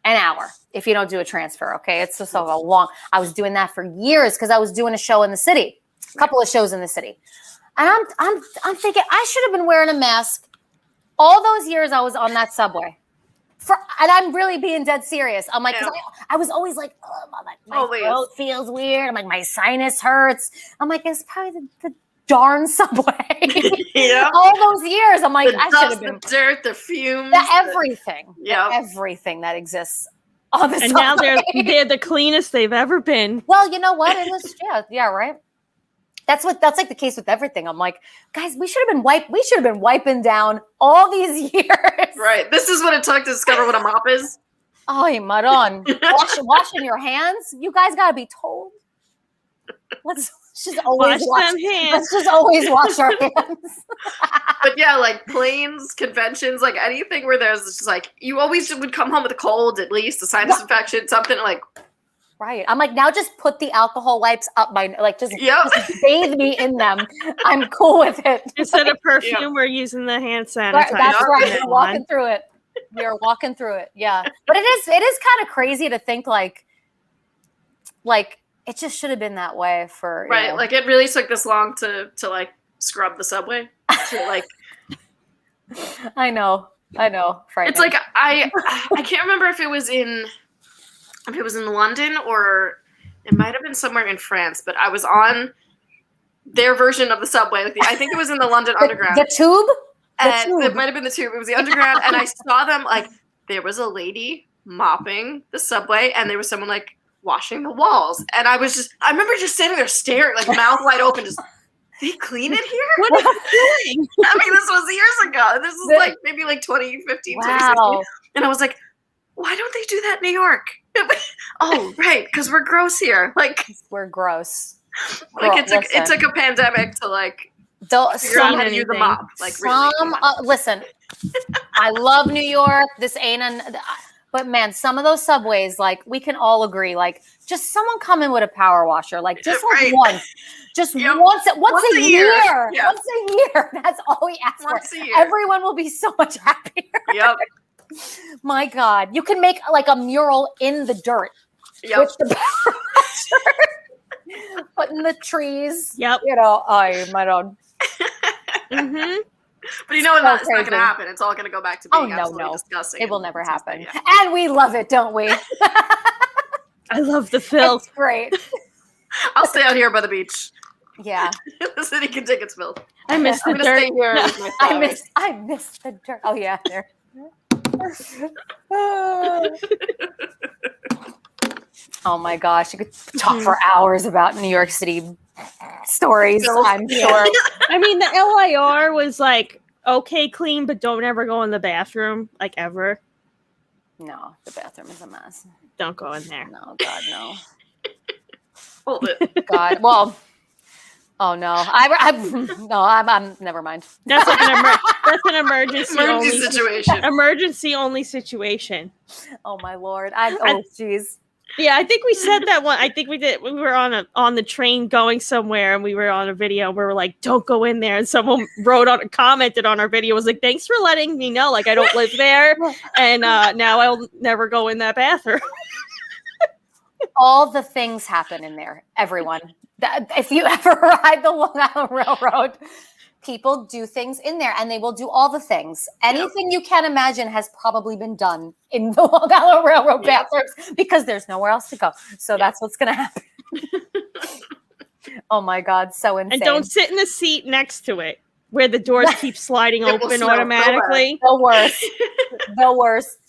an hour if you don't do a transfer. Okay. It's just so long. I was doing that for years because I was doing a show in the city, a couple of shows in the city. And I'm thinking I should have been wearing a mask all those years I was on that subway. And I'm really being dead serious. I'm like, I was always like, oh, my throat feels weird. I'm like, my sinus hurts. I'm like, it's probably the darn subway. Yeah. All those years, I'm like, I should have been. The dirt, the fumes. Everything. Yeah. Everything that exists on the subway. And now they're the cleanest they've ever been. Well, you know what? It was, yeah, right. That's like the case with everything. I'm like, guys, we should have been wiping down all these years. Right. This is what it took to discover what a mop is. Oh, Maron. Washing your hands. You guys gotta be told. Let's just always wash them hands. Let's just always wash our hands. But yeah, like planes, conventions, like anything where there's just like you always would come home with a cold, at least a sinus infection, something like. Right. I'm like, now just put the alcohol wipes up my, like, just bathe me in them. I'm cool with it. Instead of perfume, we're using the hand sanitizer. That's right. We're walking through it. We are walking through it. Yeah. But it is kind of crazy to think like it just should have been that way for. Right. Know. Like it really took this long to like scrub the subway. To, like. I know. It's like, I can't remember if it was in London or it might have been somewhere in France, but I was on their version of the subway. Like I think it was in the London Underground. The tube? It might have been the tube. It was the Underground. And I saw them like, there was a lady mopping the subway and there was someone like washing the walls. And I remember just standing there staring, like mouth wide open, just, they clean it here? What are you doing? I mean, this was years ago. This is like maybe like 2015, 2016. And I was like, why don't they do that in New York? Oh, right, because we're gross here. Like We're gross. it took a pandemic to like figure out how to use a mop. Like really. Listen, I love New York. This ain't but man, some of those subways, like we can all agree, like just someone come in with a power washer, like just like once. Just once a year. Yeah. Once a year. That's all we ask Once for. a year. Everyone will be so much happier. Yep. My God. You can make like a mural in the dirt with the power washer. Putting the trees. Yep. You know, I might own. Mm-hmm. But you know what? That's not going to happen. It's all going to go back to being absolutely disgusting. It will never happen. Yeah. And we love it, don't we? I love the filth. It's great. I'll stay out here by the beach. Yeah. The city can take its filth. I miss the I'm gonna dirt. stay here with my flowers. I miss the dirt. Oh yeah, there. Oh my gosh, you could talk for hours about New York City stories, I'm sure. I mean, the LIR was like okay clean, but don't ever go in the bathroom, like ever. No, the bathroom is a mess. Don't go in there. No, God, no. Hold it. God, well, oh no, I'm never mind. That's like that's an emergency only situation. Emergency only situation. Oh my Lord, jeez. Yeah, I think we said that one. I think we did. We were on the train going somewhere, and we were on a video where we're like, "Don't go in there." And someone commented on our video, was like, "Thanks for letting me know. Like, I don't live there, and now I'll never go in that bathroom." All the things happen in there. Everyone, if you ever ride the Long Island Railroad, people do things in there, and they will do all the things. Anything you can imagine has probably been done in the Long Island Railroad bathrooms because there's nowhere else to go. So that's what's going to happen. Oh my God, so insane. And don't sit in the seat next to it where the doors keep sliding open automatically. The worst. The worst.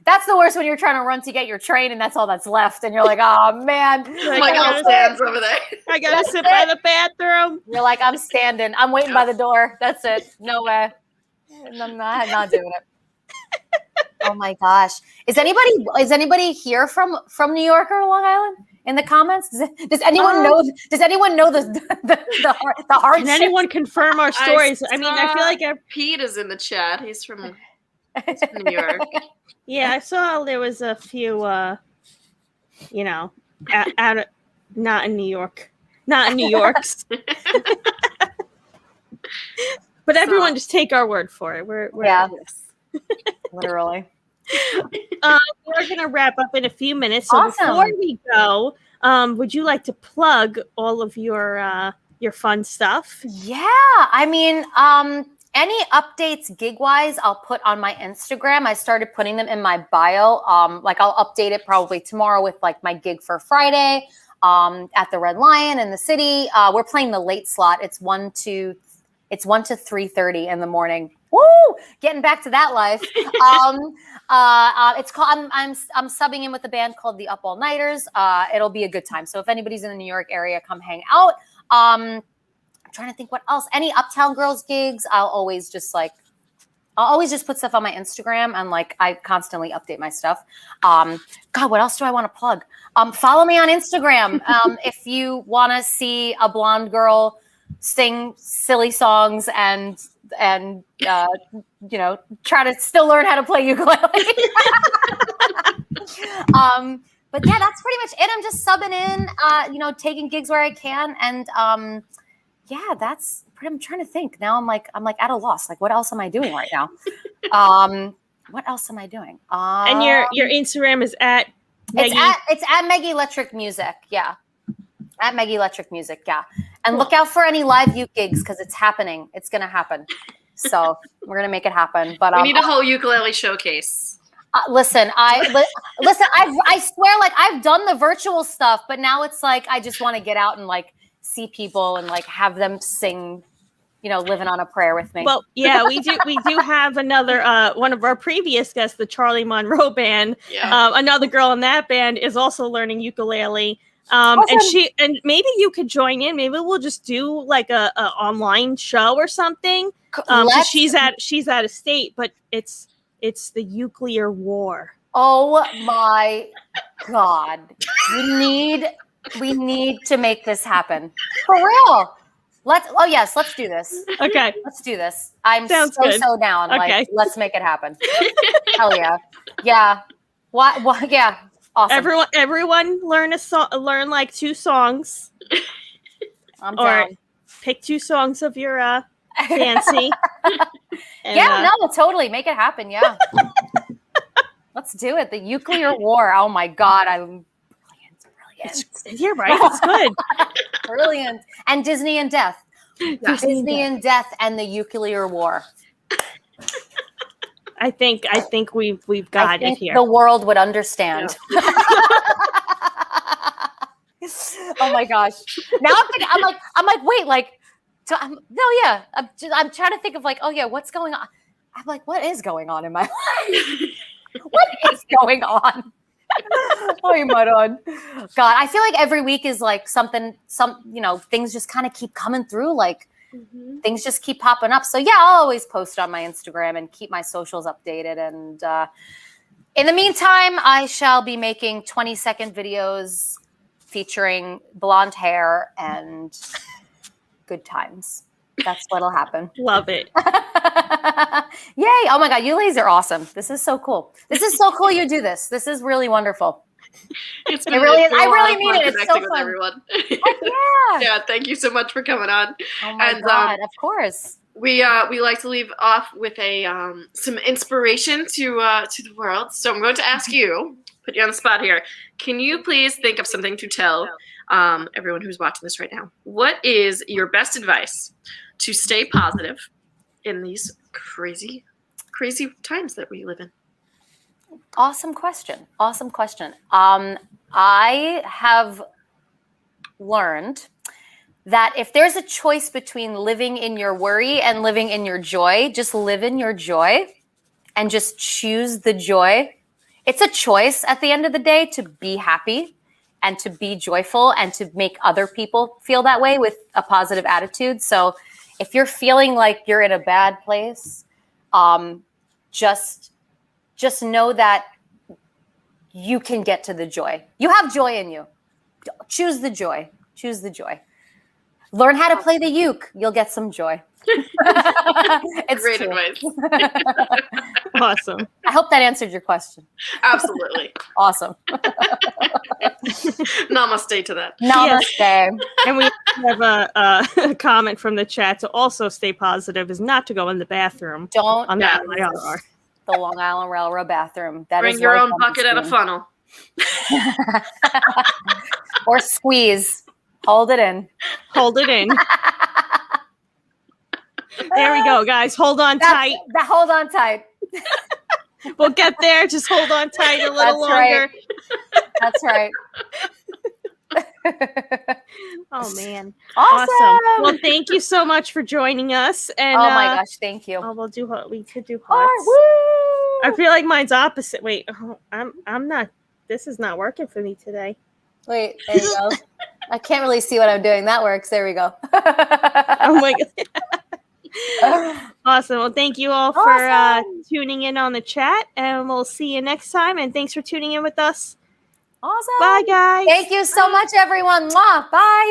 That's the worst when you're trying to run to get your train and that's all that's left. And you're like, oh man. Like, stands over there. I gotta sit by the bathroom. You're like, I'm standing. I'm waiting by the door. That's it. No way. I'm not doing it. Oh my gosh. Is anybody here from New York or Long Island in the comments? Does anyone know the hardship? Can anyone confirm our stories? I mean, I feel like Pete is in the chat. He's from New York. Yeah, I saw there was a few, out of, not in New York. But everyone just take our word for it. We're literally. We're going to wrap up in a few minutes. So awesome. Before we go, would you like to plug all of your fun stuff? Yeah, I mean, any updates gig-wise, I'll put on my Instagram. I started putting them in my bio. Like I'll update it probably tomorrow with like my gig for Friday at the Red Lion in the city. We're playing the late slot. It's 1 to 3:30 in the morning. Woo! Getting back to that life. It's called. I'm subbing in with a band called the Up All Nighters. It'll be a good time. So if anybody's in the New York area, come hang out. Trying to think what else. Any Uptown Girls gigs, I'll always just put stuff on my Instagram and like I constantly update my stuff. God, what else do I want to plug? Follow me on Instagram. If you want to see a blonde girl sing silly songs and try to still learn how to play ukulele. But yeah, that's pretty much it. I'm just subbing in, taking gigs where I can and yeah, that's pretty. I'm trying to think now. I'm like at a loss. Like, what else am I doing right now? What else am I doing? And your Instagram is at Meggi. It's at Meggi Lectric Music. Yeah, at Meggi Lectric Music. Yeah, and look out for any live uke gigs because it's happening. It's gonna happen. So we're gonna make it happen. But we need a whole ukulele showcase. Listen, I swear, like I've done the virtual stuff, but now it's like I just want to get out and like see people and like have them sing, living on a prayer with me. Well, yeah, we do have another one of our previous guests, the Charlie Monroe band. Yeah. Another girl in that band is also learning ukulele. Awesome. And maybe you could join in. Maybe we'll just do like a online show or something. 'Cause she's out of state, but it's the Nuclear War. Oh my God. We need to make this happen. For real. Let's do this. Okay. Let's do this. I'm Sounds so good. down. Okay. Like, let's make it happen. Hell yeah. Yeah. What? Yeah. Awesome. Everyone learn learn like 2 songs. I'm or down. pick 2 songs of your fancy. And, yeah, no, totally. Make it happen. Yeah. Let's do it. The nuclear war. Oh my God. I'm brilliant. You're right. It's good. Brilliant. And Disney and Death. Yeah. Disney and Death and the nuclear war. I think we've got it here. The world would understand. Yeah. Oh my gosh. Now I'm like, wait, like, I'm trying to think of like, oh yeah, what's going on? I'm like, what is going on in my life? What is going on? Oh my God. God, I feel like every week is like things just kind of keep coming through. Like things just keep popping up. So yeah, I'll always post on my Instagram and keep my socials updated. And in the meantime, I shall be making 20-second videos featuring blonde hair and good times. That's what'll happen. Love it. Yay. Oh my God. You ladies are awesome. This is so cool. This is so cool. You do this. This is really wonderful. It really is. I really mean it. It's so fun. With everyone. Yeah. Yeah. Thank you so much for coming on. Oh my God. Of course. We like to leave off with a some inspiration to the world. So I'm going to ask you, put you on the spot here. Can you please think of something to tell everyone who's watching this right now? What is your best advice to stay positive in these crazy times that we live in? Awesome question. I have learned that if there's a choice between living in your worry and living in your joy, just live in your joy and just choose the joy. It's a choice at the end of the day to be happy and to be joyful and to make other people feel that way with a positive attitude. So if you're feeling like you're in a bad place, just know that you can get to the joy. You have joy in you. Choose the joy. Learn how to play the uke. You'll get some joy. It's great true. Advice. Awesome. I hope that answered your question. Absolutely. Awesome. Namaste to that. Namaste. Yes. And we have a comment from the chat to also stay positive is not to go in the bathroom. Don't on that the Long Island Railroad bathroom. Bring your own bucket and a funnel. Or squeeze. Hold it in. There we go, guys. Hold on tight. Hold on tight. We'll get there. Just hold on tight a little longer. That's right. Oh, man. Awesome. Well, thank you so much for joining us. And, oh, my gosh. Thank you. We'll do we could do All hearts. right, woo! I feel like mine's opposite. Wait, I'm not. This is not working for me today. Wait, there you go. I can't really see what I'm doing. That works. There we go. Oh my God. Awesome. Well, thank you all for tuning in on the chat, and we'll see you next time. And thanks for tuning in with us. Awesome. Bye, guys. Thank you so much, everyone. Mwah. Bye.